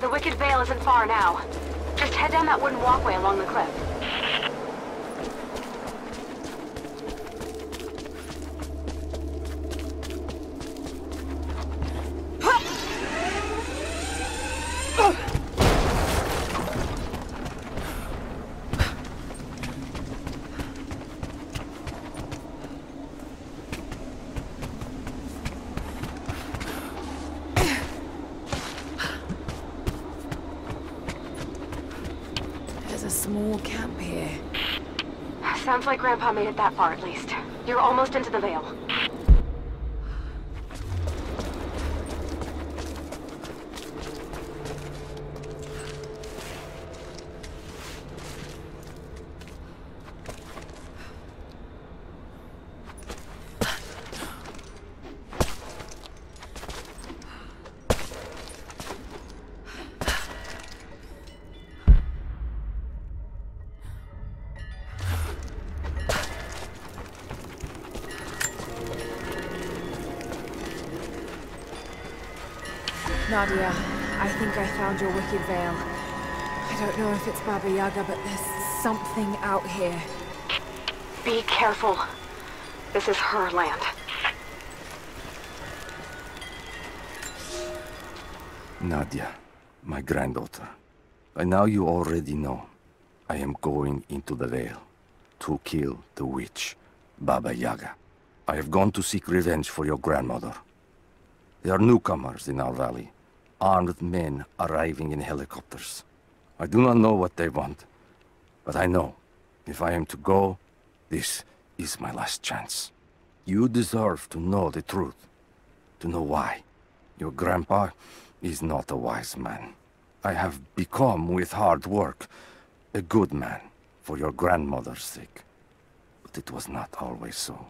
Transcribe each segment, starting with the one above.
The Wicked Vale isn't far now. Just head down that wooden walkway along the cliff. Small camp here. Sounds like Grandpa made it that far at least. You're almost into the Vale. Nadia, I think I found your Wicked Vale. I don't know if it's Baba Yaga, but there's something out here. Be careful. This is her land. Nadia, my granddaughter. By now you already know. I am going into the Vale to kill the witch, Baba Yaga. I have gone to seek revenge for your grandmother. There are newcomers in our valley. Armed men arriving in helicopters. I do not know what they want, but I know, if I am to go, this is my last chance. You deserve to know the truth, to know why. Your grandpa is not a wise man. I have become, with hard work, a good man for your grandmother's sake. But it was not always so.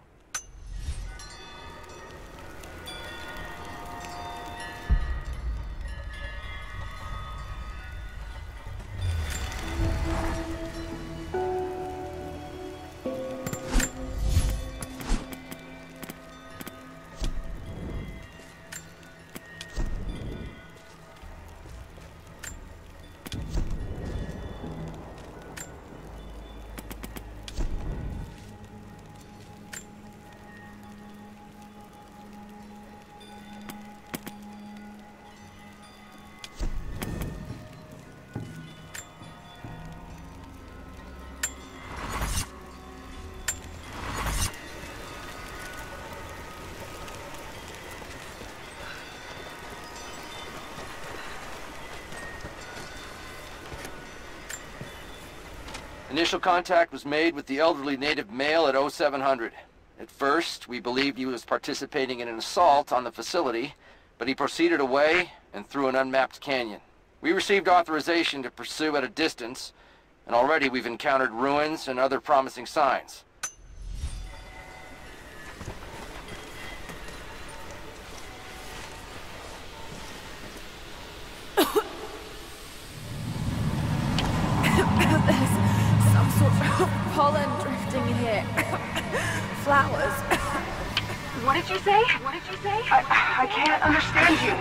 Initial contact was made with the elderly native male at 0700. At first, we believed he was participating in an assault on the facility, but he proceeded away and through an unmapped canyon. We received authorization to pursue at a distance, and already we've encountered ruins and other promising signs. Pollen drifting here. Flowers. What did you say? What did you say? I can't understand you.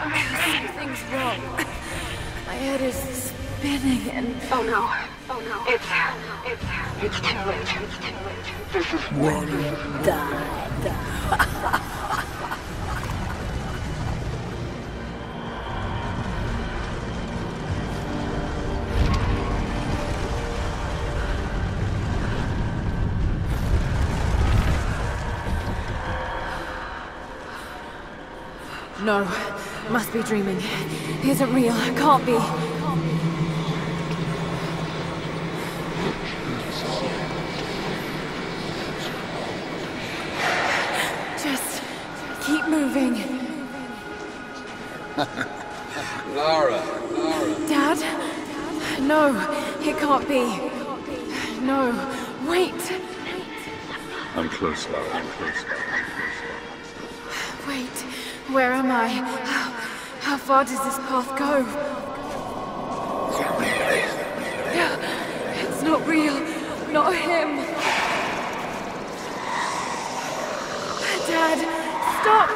Something's wrong. My head is spinning and... Oh no. Oh no. It's too late. It's too late. This is when you die. No, must be dreaming. Isn't real, can't be. Just keep moving. Lara. Dad? No, it can't be. No, wait. I'm close, Lara. I'm close. Wait, where am I? How far does this path go? It's not real. Not him. Dad, stop!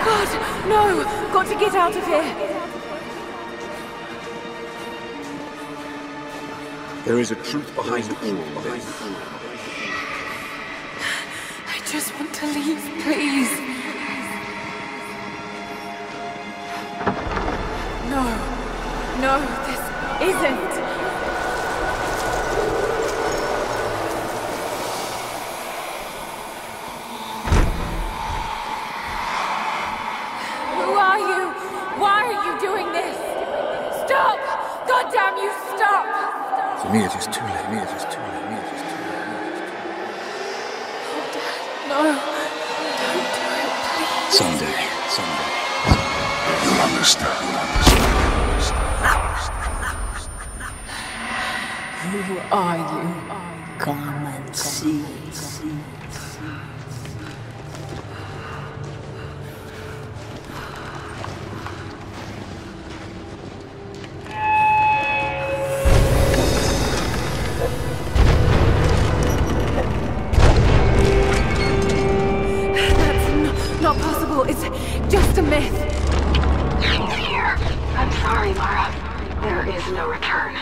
God. God, no! Got to get out of here! There is a truth behind all this. I just want to leave, please. No, this isn't. Who are you? Why are you doing this? Stop! God damn you, stop! For me it is too late, me it is too late, me it is too late. No, don't do it, please. Someday. You'll understand. Who are you? Come and see. That's not possible. It's just a myth. She's here. I'm sorry, Lara. There is no return.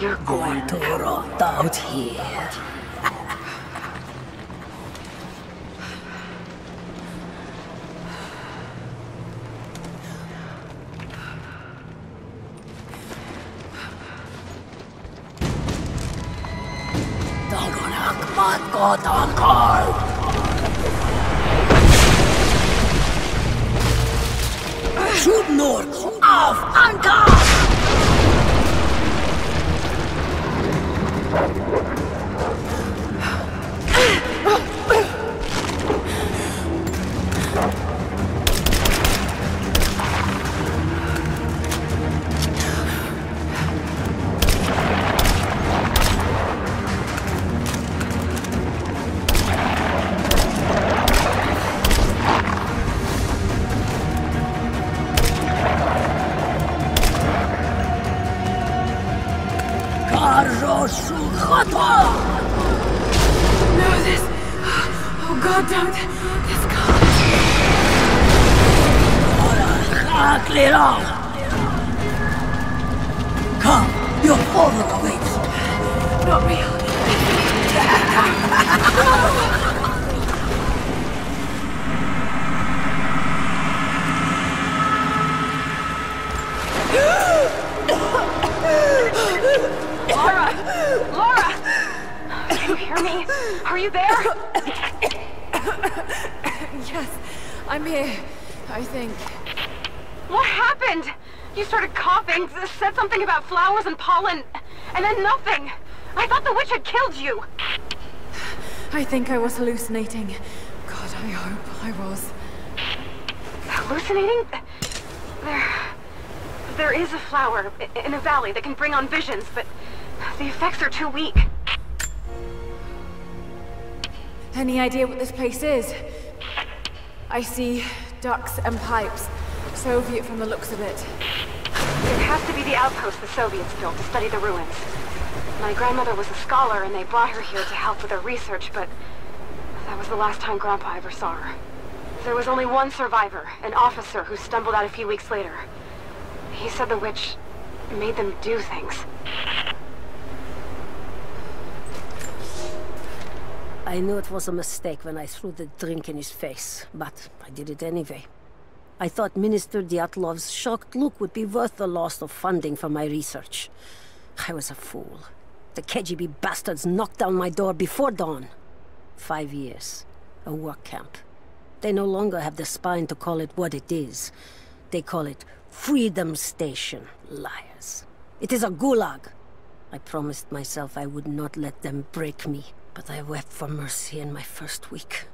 You're Going to rot out here. Dagonak matko takal. Shoot Nork auf Anker! No, this... Oh God, don't... This can't... Clear out! Come, your father awaits. Not real. Lara! Can you hear me? Are you there? Yes, I'm here, I think. What happened? You started coughing, said something about flowers and pollen, and then nothing. I thought the witch had killed you. I think I was hallucinating. God, I hope I was. Hallucinating? There is a flower in a valley that can bring on visions, but the effects are too weak. Any idea what this place is? I see ducts and pipes. Soviet from the looks of it. It has to be the outpost the Soviets built to study the ruins. My grandmother was a scholar and they brought her here to help with her research, but that was the last time Grandpa ever saw her. There was only one survivor, an officer who stumbled out a few weeks later. He said the witch made them do things. I knew it was a mistake when I threw the drink in his face, but I did it anyway. I thought Minister Dyatlov's shocked look would be worth the loss of funding for my research. I was a fool. The KGB bastards knocked down my door before dawn. 5 years. A work camp. They no longer have the spine to call it what it is. They call it Freedom Station. Liars. It is a gulag. I promised myself I would not let them break me, but I wept for mercy in my first week.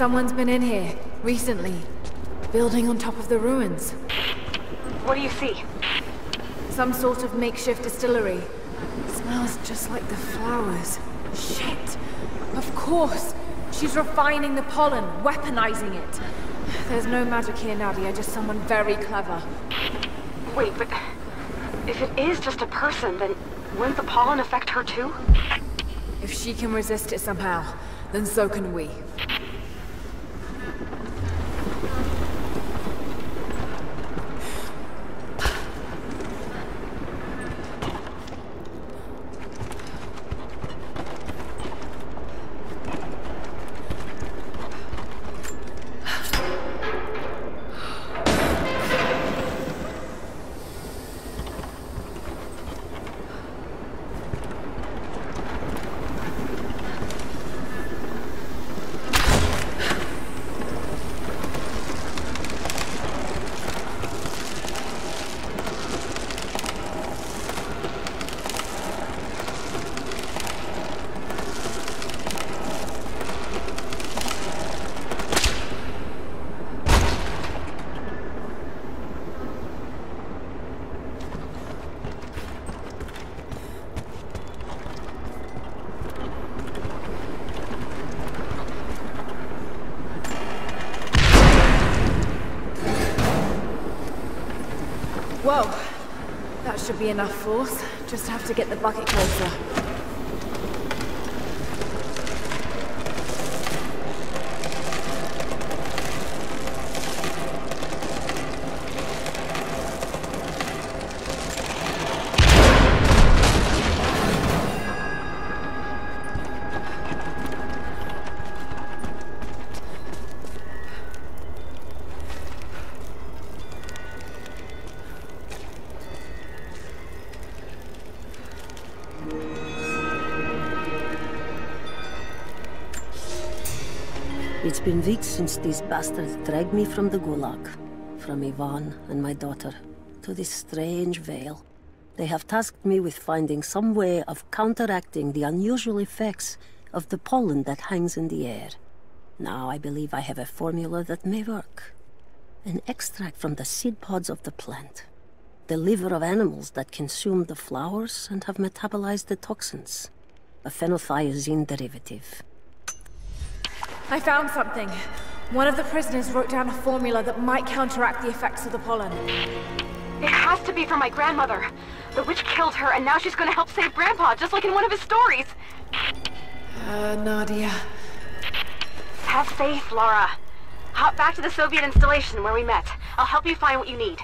Someone's been in here, recently. Building on top of the ruins. What do you see? Some sort of makeshift distillery. Smells just like the flowers. Shit! Of course! She's refining the pollen, weaponizing it. There's no magic here, Nadia, just someone very clever. Wait, but if it is just a person, then wouldn't the pollen affect her too? If she can resist it somehow, then so can we. Whoa! That should be enough force. Just have to get the bucket closer. It's been weeks since these bastards dragged me from the Gulag, from Ivan and my daughter, to this strange veil. They have tasked me with finding some way of counteracting the unusual effects of the pollen that hangs in the air. Now I believe I have a formula that may work. An extract from the seed pods of the plant. The liver of animals that consume the flowers and have metabolized the toxins. A phenothiazine derivative. I found something. One of the prisoners wrote down a formula that might counteract the effects of the pollen. It has to be from my grandmother. The witch killed her, and now she's gonna help save Grandpa, just like in one of his stories. Nadia. Have faith, Laura. Hop back to the Soviet installation where we met. I'll help you find what you need.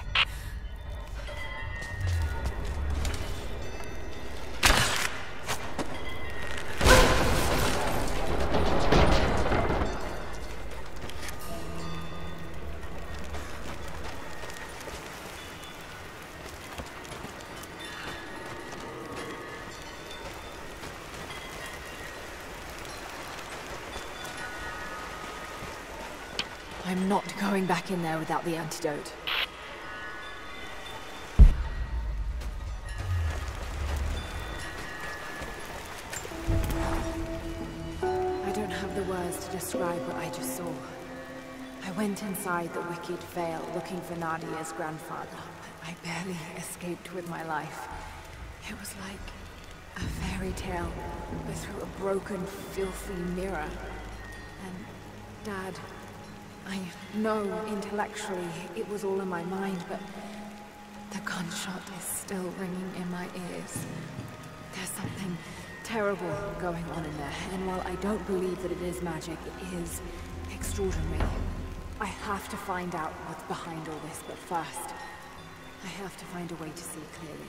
I'm not going back in there without the antidote. I don't have the words to describe what I just saw. I went inside the wicked veil looking for Nadia's grandfather, but I barely escaped with my life. It was like a fairy tale, but through a broken, filthy mirror. And Dad... I know intellectually it was all in my mind, but the gunshot is still ringing in my ears. There's something terrible going on in there, and while I don't believe that it is magic, it is extraordinary. I have to find out what's behind all this, but first, I have to find a way to see clearly.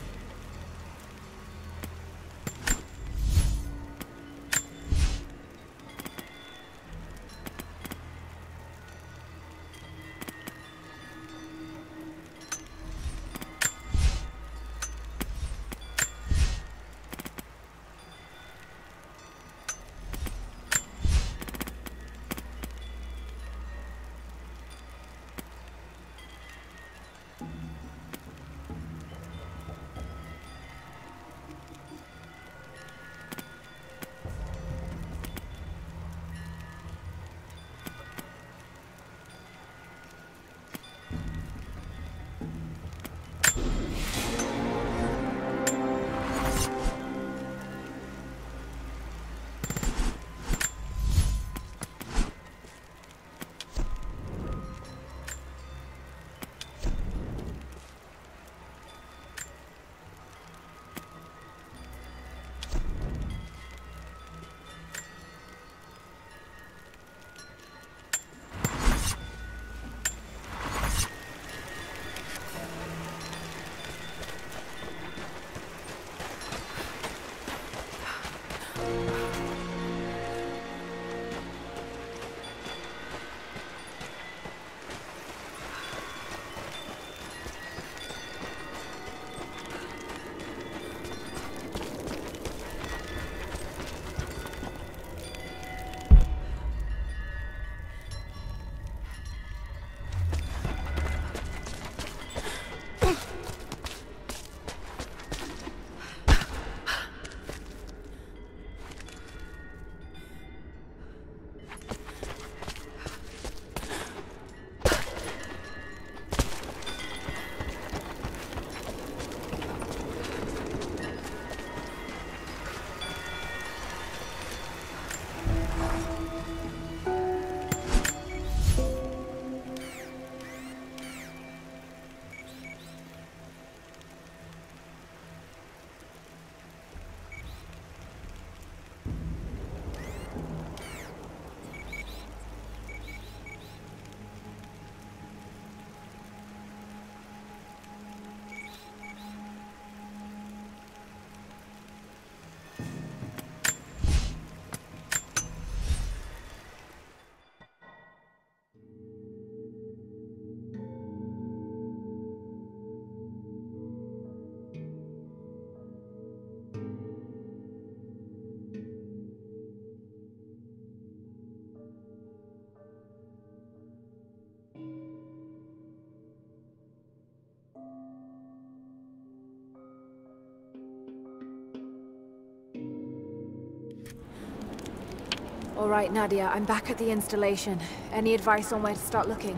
All right, Nadia, I'm back at the installation. Any advice on where to start looking?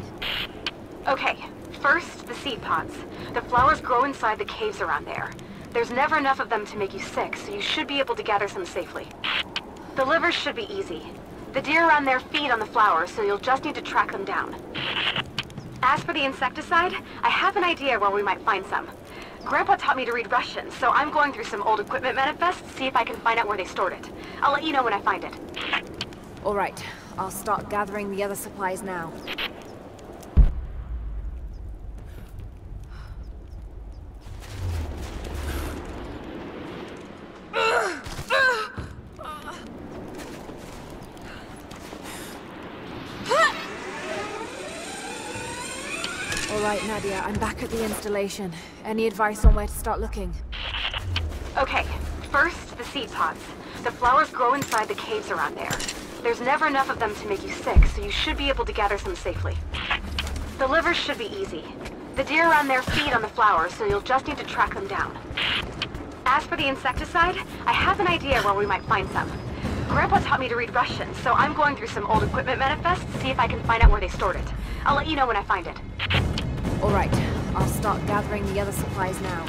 Okay, first, the seed pods. The flowers grow inside the caves around there. There's never enough of them to make you sick, so you should be able to gather some safely. The livers should be easy. The deer around there feed on the flowers, so you'll just need to track them down. As for the insecticide, I have an idea where we might find some. Grandpa taught me to read Russian, so I'm going through some old equipment manifests to see if I can find out where they stored it. I'll let you know when I find it. All right, I'll start gathering the other supplies now. All right, Nadia, I'm back at the installation. Any advice on where to start looking? Okay, first, the seed pods. The flowers grow inside the caves around there. There's never enough of them to make you sick, so you should be able to gather some safely. The livers should be easy. The deer around there feed on the flowers, so you'll just need to track them down. As for the insecticide, I have an idea where we might find some. Grandpa taught me to read Russian, so I'm going through some old equipment manifests to see if I can find out where they stored it. I'll let you know when I find it. All right, I'll start gathering the other supplies now.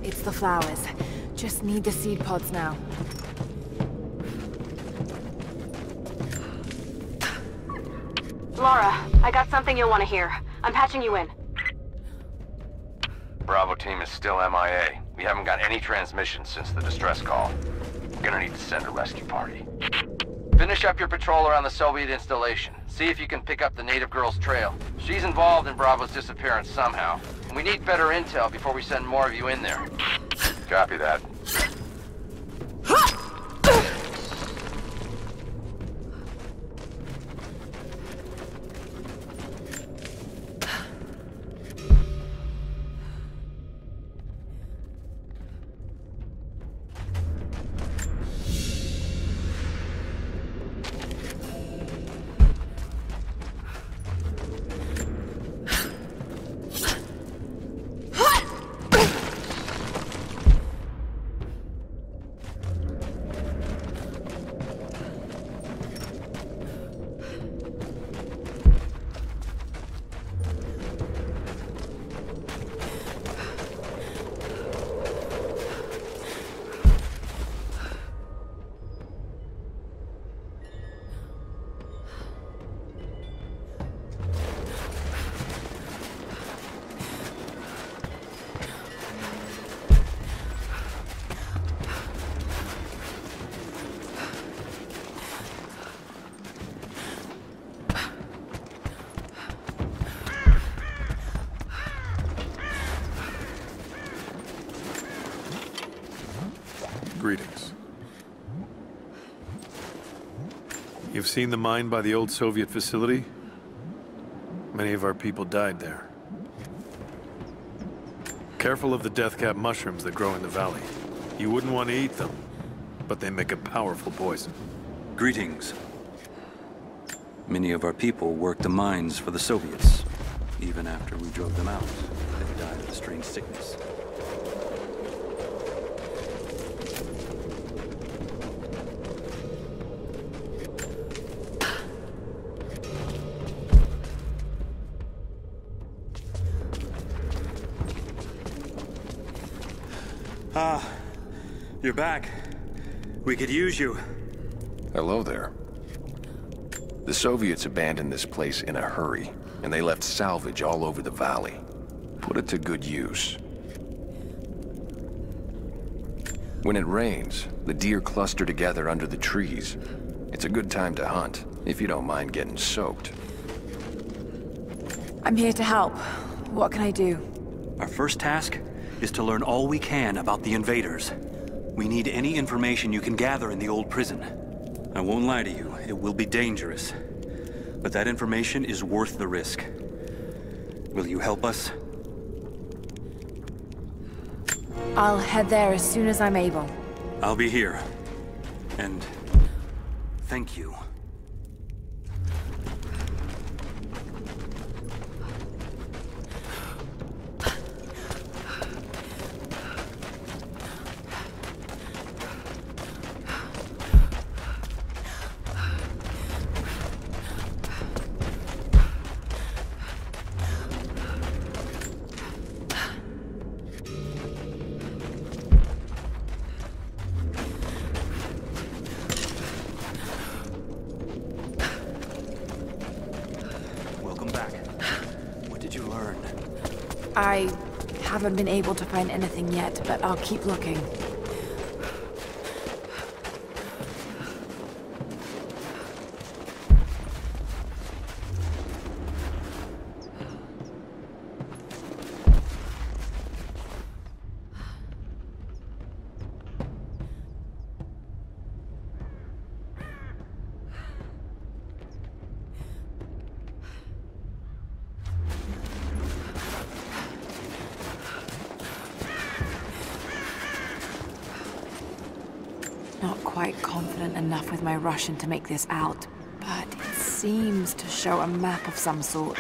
It's the flowers. Just need the seed pods now. Lara, I got something you'll want to hear. I'm patching you in. Bravo team is still MIA. We haven't got any transmissions since the distress call. We're gonna need to send a rescue party. Finish up your patrol around the Soviet installation. See if you can pick up the native girl's trail. She's involved in Bravo's disappearance somehow. And we need better intel before we send more of you in there. Copy that. Greetings. You've seen the mine by the old Soviet facility? Many of our people died there. Careful of the deathcap mushrooms that grow in the valley. You wouldn't want to eat them, but they make a powerful poison. Greetings. Many of our people worked the mines for the Soviets. Even after we drove them out, they died of a strange sickness. Ah, you're back. We could use you. Hello there. The Soviets abandoned this place in a hurry, and they left salvage all over the valley. Put it to good use. When it rains, the deer cluster together under the trees. It's a good time to hunt, if you don't mind getting soaked. I'm here to help. What can I do? Our first task is to learn all we can about the invaders. We need any information you can gather in the old prison. I won't lie to you, it will be dangerous. But that information is worth the risk. Will you help us? I'll head there as soon as I'm able. I'll be here. And thank you. I haven't been able to find anything yet, but I'll keep looking. Not quite confident enough with my Russian to make this out, but it seems to show a map of some sort.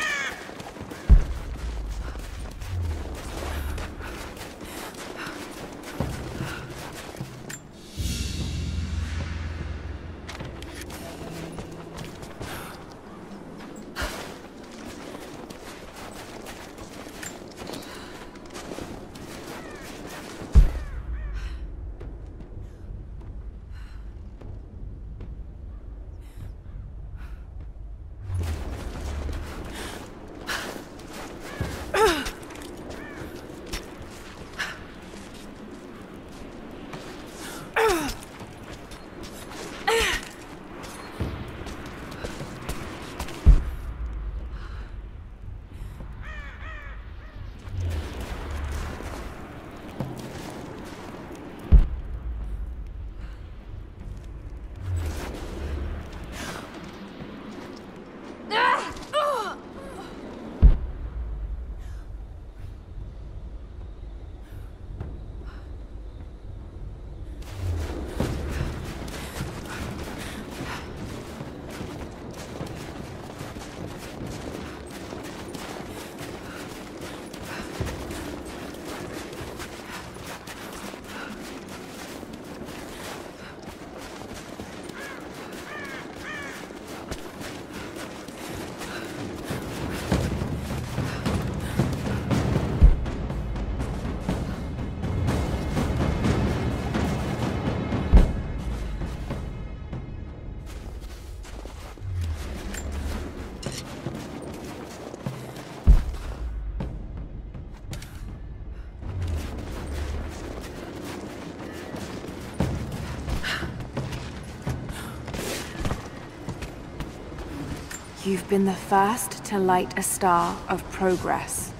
You've been the first to light a star of progress.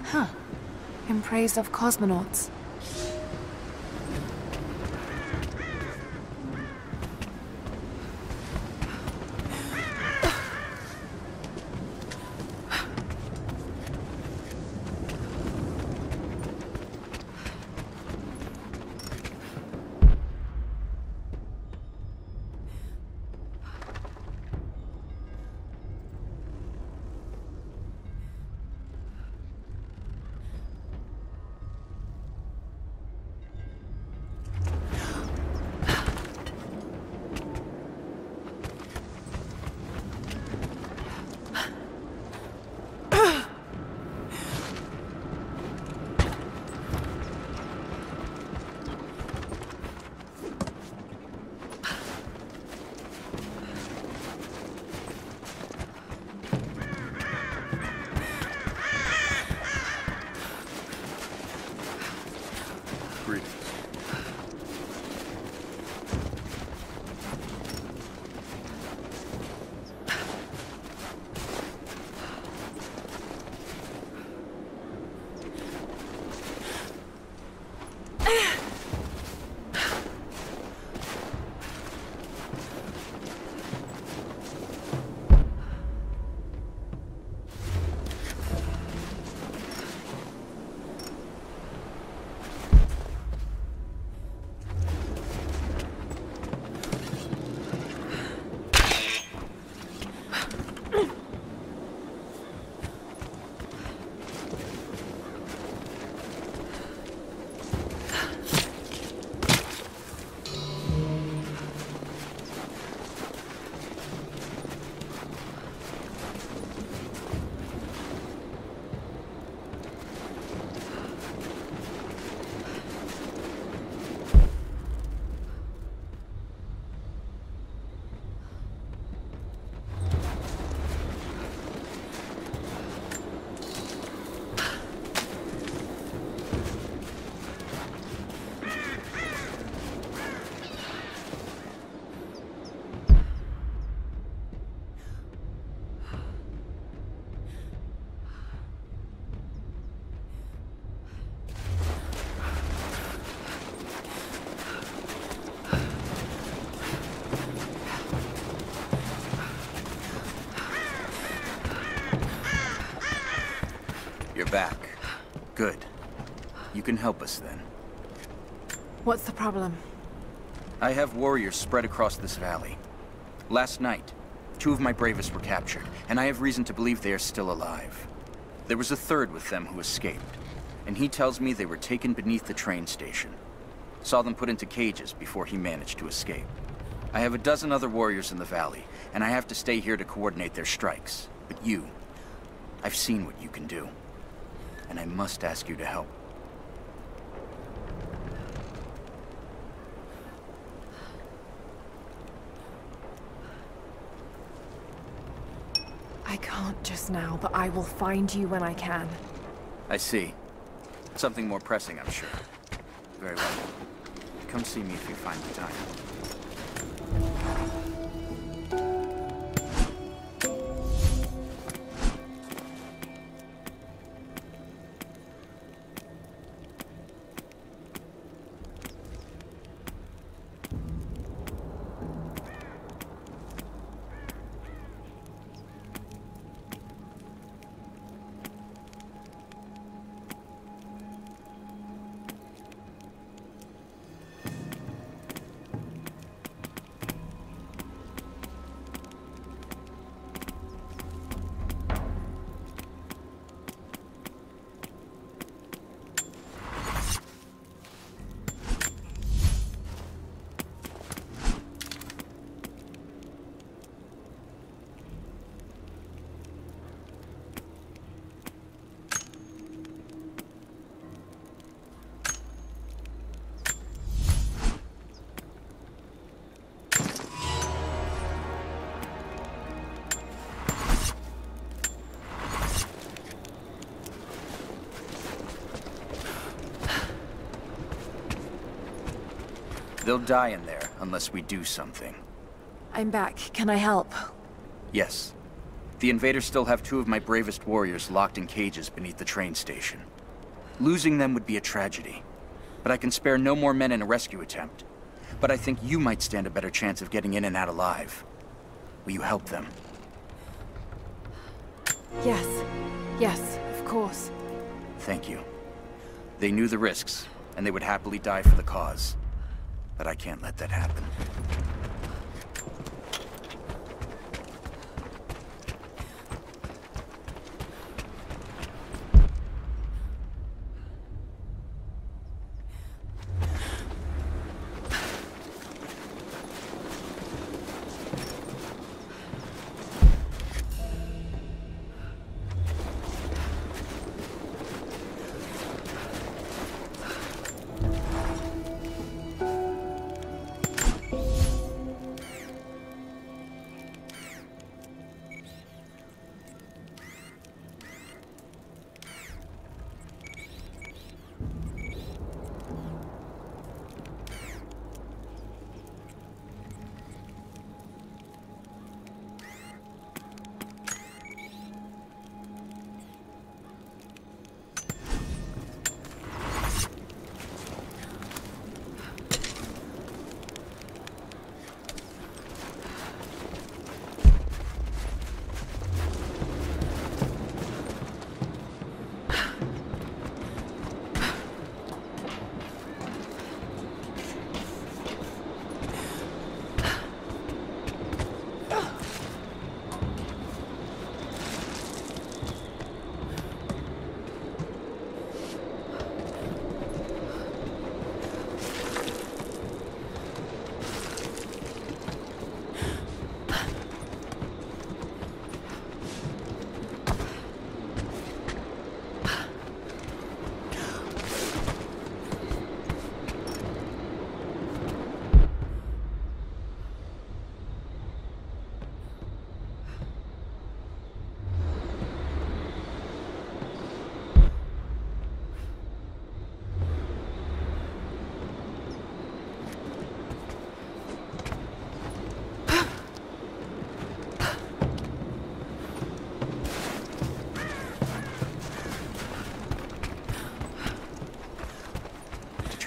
Huh. In praise of cosmonauts. Greetings. You're back. Good. You can help us then. What's the problem? I have warriors spread across this valley. Last night, 2 of my bravest were captured, and I have reason to believe they are still alive. There was a third with them who escaped, and he tells me they were taken beneath the train station. Saw them put into cages before he managed to escape. I have a dozen other warriors in the valley, and I have to stay here to coordinate their strikes. But you, I've seen what you can do, and I must ask you to help. I can't just now, but I will find you when I can. I see. Something more pressing, I'm sure. Very well. Come see me if you find the time. They'll die in there unless we do something. I'm back. Can I help? Yes. The invaders still have 2 of my bravest warriors locked in cages beneath the train station. Losing them would be a tragedy. But I can spare no more men in a rescue attempt. But I think you might stand a better chance of getting in and out alive. Will you help them? Yes. Yes, of course. Thank you. They knew the risks, and they would happily die for the cause. But I can't let that happen.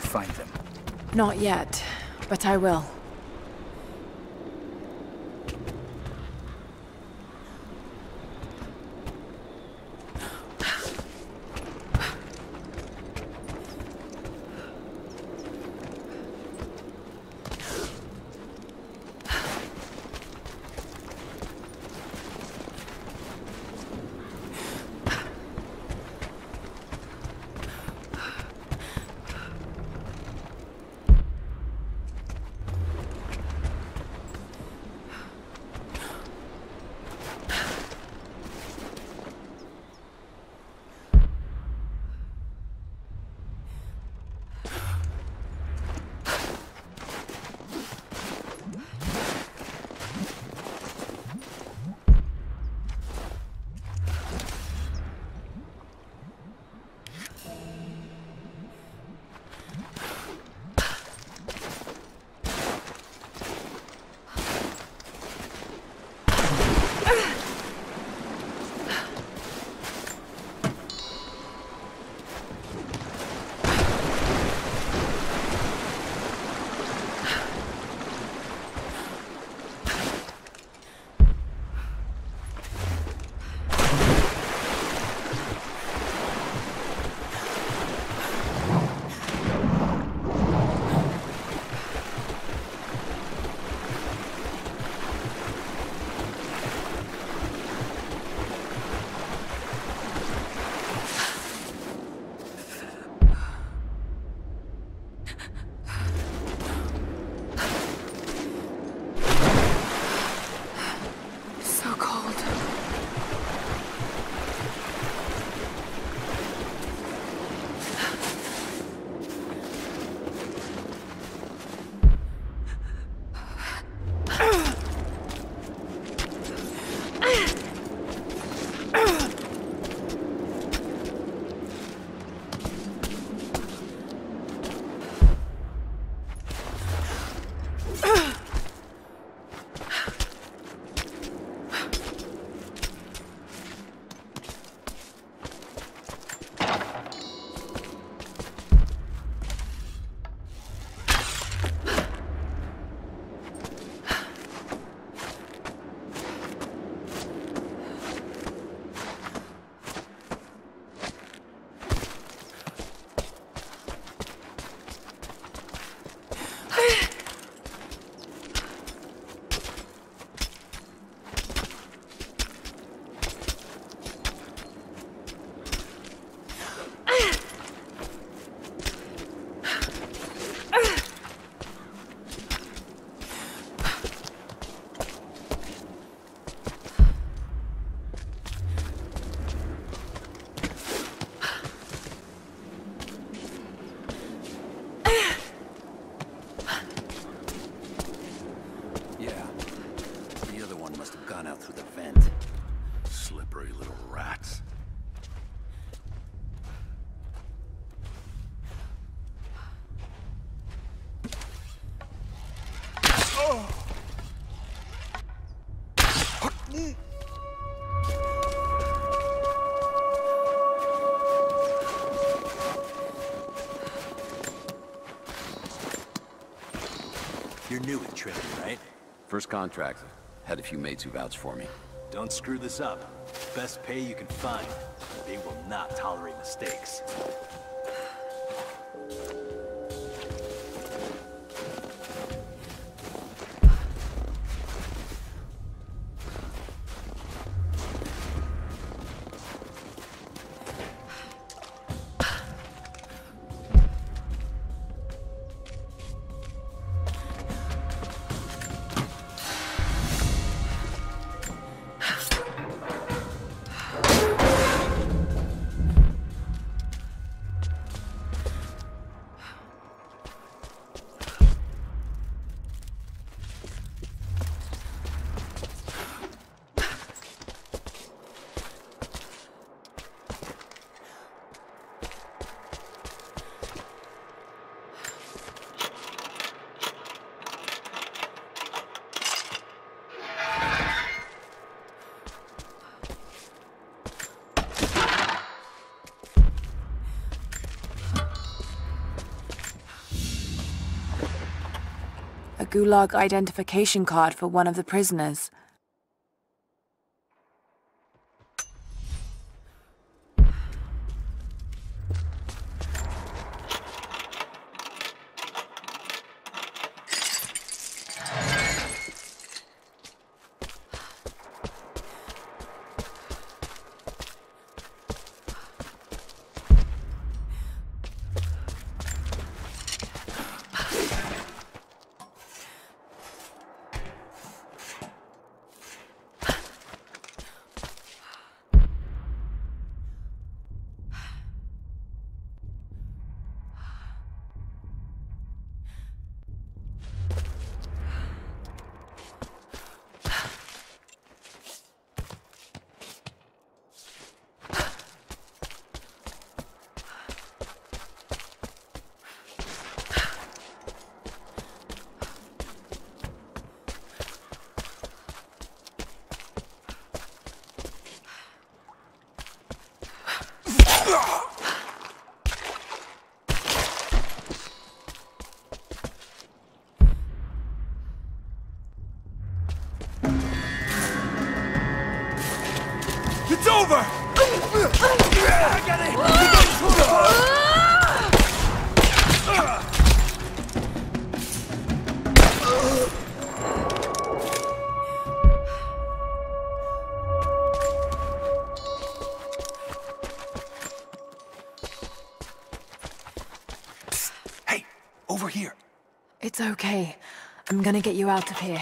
find them? Not yet, but I will. You're new at Trinity, right? First contract. Had a few mates who vouched for me. Don't screw this up. Best pay you can find. They will not tolerate mistakes. Gulag identification card for one of the prisoners. It's over! I got it! Psst. Hey, over here. It's okay. I'm gonna get you out of here.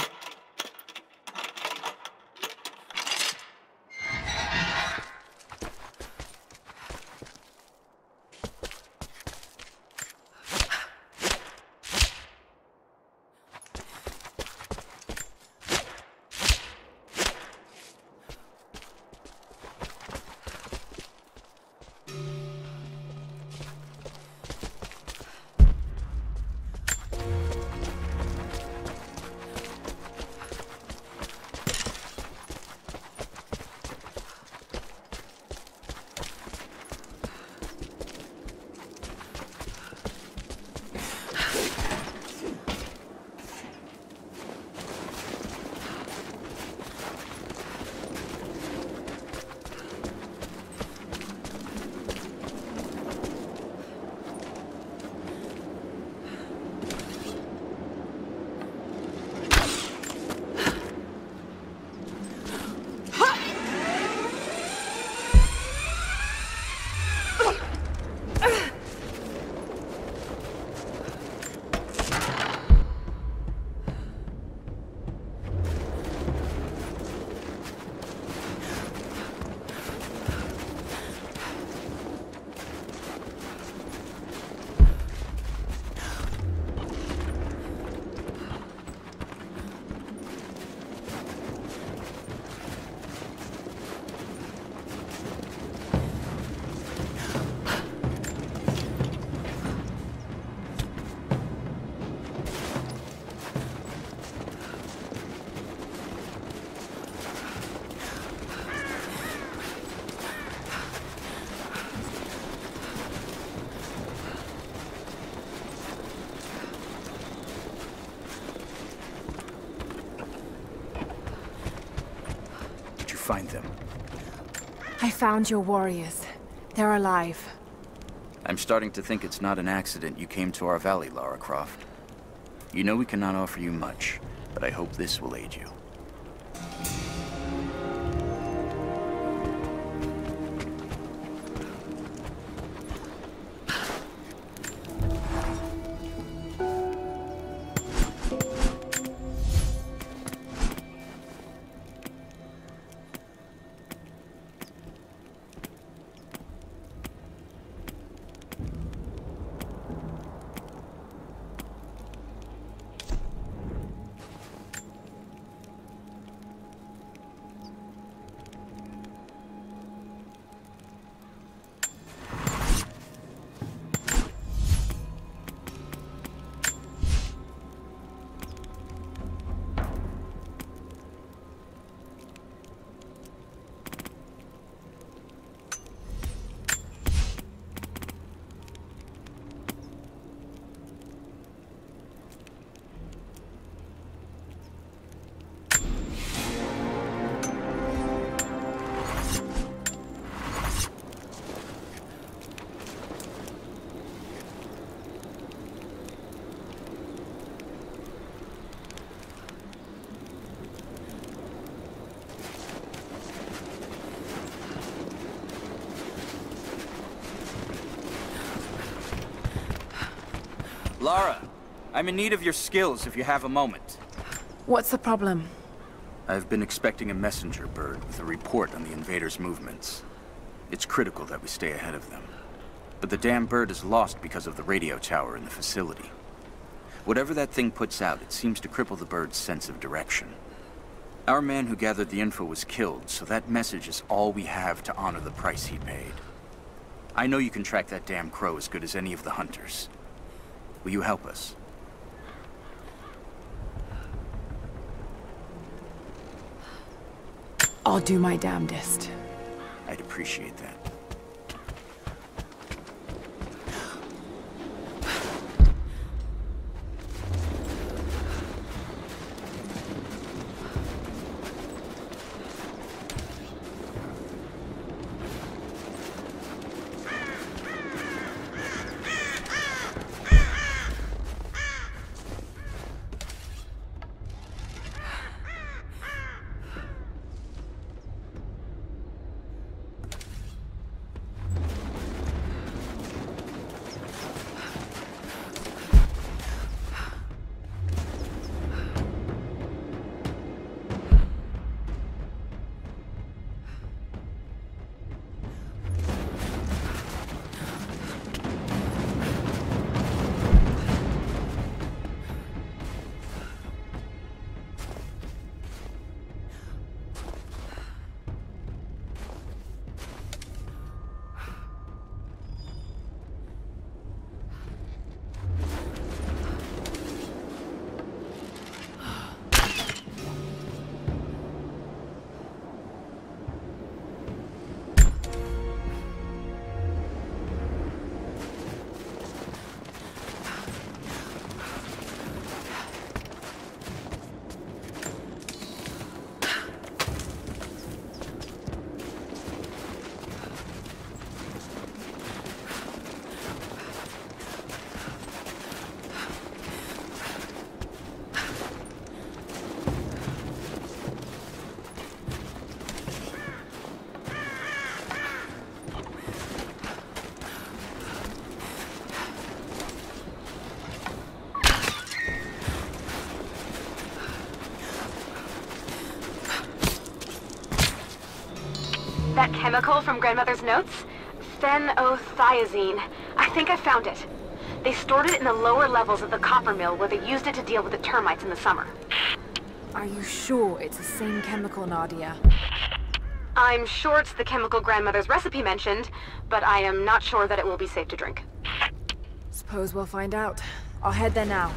Find them. I found your warriors. They're alive. I'm starting to think it's not an accident you came to our valley, Lara Croft. You know we cannot offer you much, but I hope this will aid you. Lara, I'm in need of your skills if you have a moment. What's the problem? I've been expecting a messenger bird with a report on the invaders' movements. It's critical that we stay ahead of them. But the damn bird is lost because of the radio tower in the facility. Whatever that thing puts out, it seems to cripple the bird's sense of direction. Our man who gathered the info was killed, so that message is all we have to honor the price he paid. I know you can track that damn crow as good as any of the hunters. Will you help us? I'll do my damnedest. I'd appreciate that. That chemical from Grandmother's notes? Phenothiazine. I think I found it. They stored it in the lower levels of the copper mill where they used it to deal with the termites in the summer. Are you sure it's the same chemical, Nadia? I'm sure it's the chemical Grandmother's recipe mentioned, but I am not sure that it will be safe to drink. Suppose we'll find out. I'll head there now.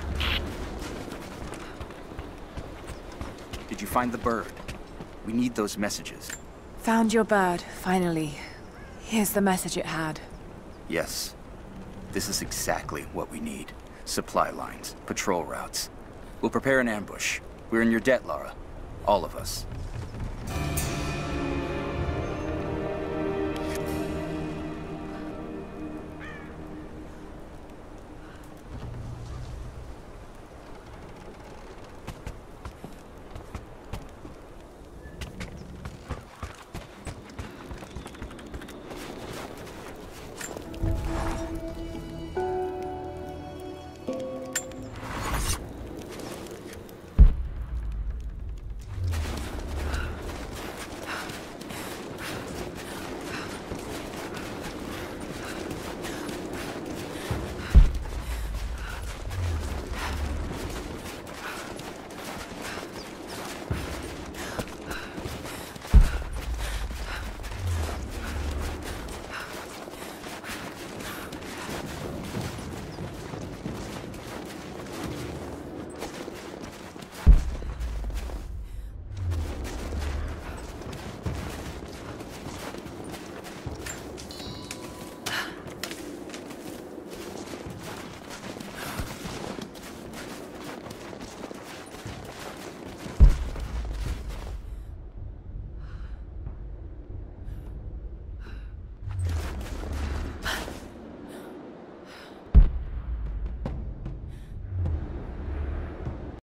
Did you find the bird? We need those messages. Found your bird, finally. Here's the message it had. Yes. This is exactly what we need. Supply lines, patrol routes. We'll prepare an ambush. We're in your debt, Lara. All of us.